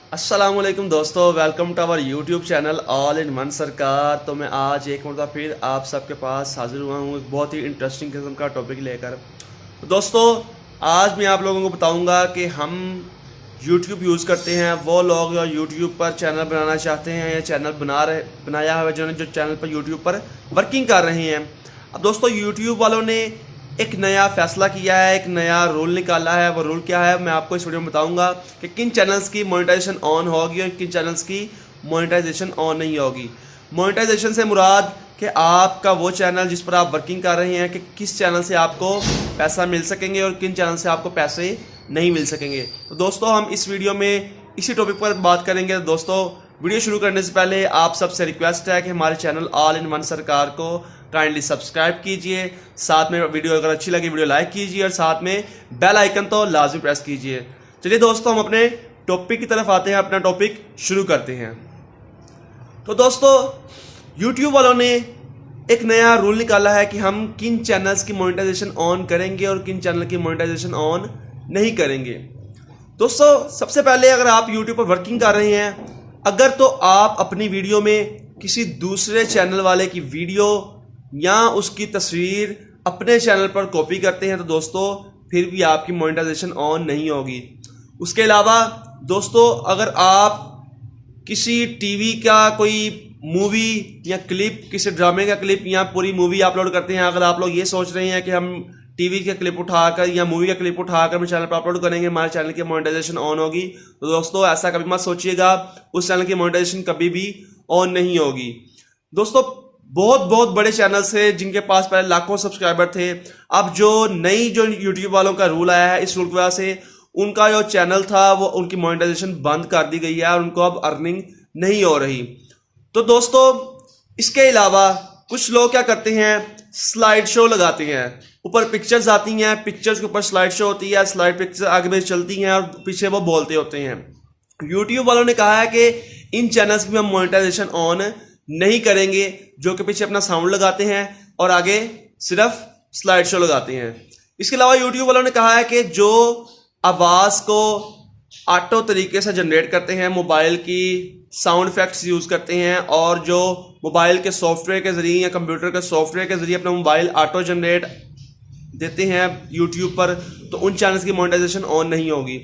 अस्सलामुअलैकुम दोस्तों, welcome to our YouTube channel all in one सरकार। तो मैं आज एक मरतबा फिर आप सबके पास हाजिर हुआ हूँ एक बहुत ही इंटरेस्टिंग किस्म का टॉपिक लेकर। तो दोस्तों, आज मैं आप लोगों को बताऊंगा कि हम यूट्यूब यूज़ करते हैं, वो लोग जो यूट्यूब पर चैनल बनाना चाहते हैं या चैनल बनाया हुआ जो चैनल पर यूट्यूब पर वर्किंग कर रहे हैं। अब दोस्तों, यूट्यूब वालों ने एक नया फैसला किया है, एक नया रूल निकाला है। वो रूल क्या है मैं आपको इस वीडियो में बताऊंगा कि किन चैनल्स की मोनेटाइजेशन ऑन होगी और किन चैनल्स की मोनेटाइजेशन ऑन नहीं होगी। मोनेटाइजेशन से मुराद कि आपका वो चैनल जिस पर आप वर्किंग कर रहे हैं कि किस चैनल से आपको पैसा मिल सकेंगे और किन चैनल से आपको पैसे नहीं मिल सकेंगे। तो दोस्तों, हम इस वीडियो में इसी टॉपिक पर बात करेंगे। तो दोस्तों, वीडियो शुरू करने से पहले आप सबसे रिक्वेस्ट है कि हमारे चैनल ऑल इन वन सरकार को काइंडली सब्सक्राइब कीजिए, साथ में वीडियो अगर अच्छी लगी वीडियो लाइक कीजिए और साथ में बेल आइकन तो लाजमी प्रेस कीजिए। चलिए दोस्तों, हम अपने टॉपिक की तरफ आते हैं, अपना टॉपिक शुरू करते हैं। तो दोस्तों, यूट्यूब वालों ने एक नया रूल निकाला है कि हम किन चैनल्स की मोनेटाइजेशन ऑन करेंगे और किन चैनल की मोनेटाइजेशन ऑन नहीं करेंगे। दोस्तों, सबसे पहले अगर आप यूट्यूब पर वर्किंग कर रहे हैं, अगर तो आप अपनी वीडियो में किसी दूसरे चैनल वाले की वीडियो या उसकी तस्वीर अपने चैनल पर कॉपी करते हैं तो दोस्तों फिर भी आपकी मोनेटाइजेशन ऑन नहीं होगी। उसके अलावा दोस्तों, अगर आप किसी टीवी का कोई मूवी या क्लिप, किसी ड्रामे का क्लिप या पूरी मूवी अपलोड करते हैं, अगर आप लोग ये सोच रहे हैं कि हम टीवी का क्लिप उठाकर या मूवी का क्लिप उठाकर अपने चैनल पर अपलोड करेंगे, हमारे चैनल की मोनेटाइजेशन ऑन होगी, तो दोस्तों ऐसा कभी मत सोचिएगा। उस चैनल की मोनेटाइजेशन कभी भी ऑन नहीं होगी। दोस्तों, बहुत बड़े चैनल्स है जिनके पास पहले लाखों सब्सक्राइबर थे। अब जो यूट्यूब वालों का रूल आया है, इस रूल की वजह से उनका जो चैनल था वो उनकी मोनेटाइजेशन बंद कर दी गई है और उनको अब अर्निंग नहीं हो रही। तो दोस्तों, इसके अलावा कुछ लोग क्या करते हैं, स्लाइड शो लगाते हैं। ऊपर पिक्चर्स आती हैं, पिक्चर्स के ऊपर स्लाइड शो होती है, स्लाइड पिक्चर आगे में चलती हैं और पीछे वो बोलते होते हैं। यूट्यूब वालों ने कहा है कि इन चैनल्स की हम मोनेटाइजेशन ऑन नहीं करेंगे जो कि पीछे अपना साउंड लगाते हैं और आगे सिर्फ स्लाइड शो लगाते हैं। इसके अलावा यूट्यूब वालों ने कहा है कि जो आवाज़ को ऑटो तरीके से जनरेट करते हैं, मोबाइल की साउंड इफेक्ट्स यूज़ करते हैं और जो मोबाइल के सॉफ्टवेयर के ज़रिए या कंप्यूटर के सॉफ्टवेयर के ज़रिए अपना मोबाइल ऑटो जनरेट देते हैं यूट्यूब पर, तो उन चैनल्स की मोनेटाइजेशन ऑन नहीं होगी।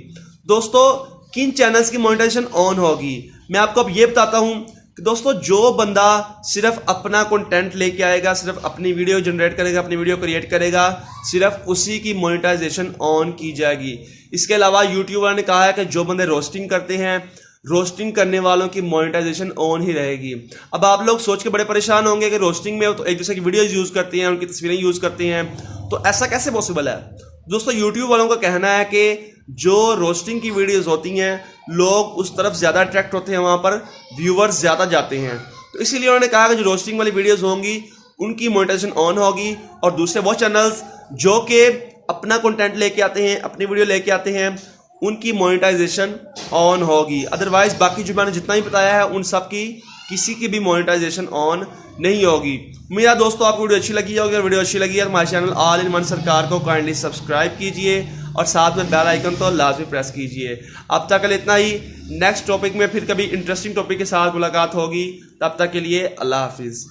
दोस्तों, किन चैनल्स की मोनेटाइजेशन ऑन होगी मैं आपको अब ये बताता हूं कि दोस्तों, जो बंदा सिर्फ अपना कंटेंट लेके आएगा, सिर्फ अपनी वीडियो जनरेट करेगा, अपनी वीडियो क्रिएट करेगा, सिर्फ उसी की मोनेटाइजेशन ऑन की जाएगी। इसके अलावा यूट्यूब वालों ने कहा है कि जो बंदे रोस्टिंग करते हैं, रोस्टिंग करने वालों की मोनेटाइजेशन ऑन ही रहेगी। अब आप लोग सोच के बड़े परेशान होंगे कि रोस्टिंग में तो एक दूसरे की वीडियोज यूज़ करते हैं, उनकी तस्वीरें यूज़ करते हैं, तो ऐसा कैसे पॉसिबल है। दोस्तों, यूट्यूब वालों का कहना है कि जो रोस्टिंग की वीडियोस होती हैं, लोग उस तरफ ज़्यादा अट्रैक्ट होते हैं, वहाँ पर व्यूवर्स ज़्यादा जाते हैं, तो इसीलिए उन्होंने कहा कि जो रोस्टिंग वाली वीडियोस होंगी उनकी मोनेटाइजेशन ऑन होगी और दूसरे वो चैनल्स जो कि अपना कंटेंट लेके आते हैं, अपनी वीडियो लेके आते हैं, उनकी मोनेटाइजेशन ऑन होगी। अदरवाइज बाकी जो मैंने जितना ही बताया है उन सब की किसी की भी मोनेटाइजेशन ऑन नहीं होगी। मेरा दोस्तों, आपको वीडियो अच्छी लगी होगी, अगर वीडियो अच्छी लगी है तो हमारे चैनल ऑल इन वन सरकार को काइंडली सब्सक्राइब कीजिए और साथ में बेल आइकन तो लाजमी प्रेस कीजिए। अब तक के लिए इतना ही। नेक्स्ट टॉपिक में फिर कभी इंटरेस्टिंग टॉपिक के साथ मुलाकात होगी। तब तक के लिए अल्लाह हाफिज़।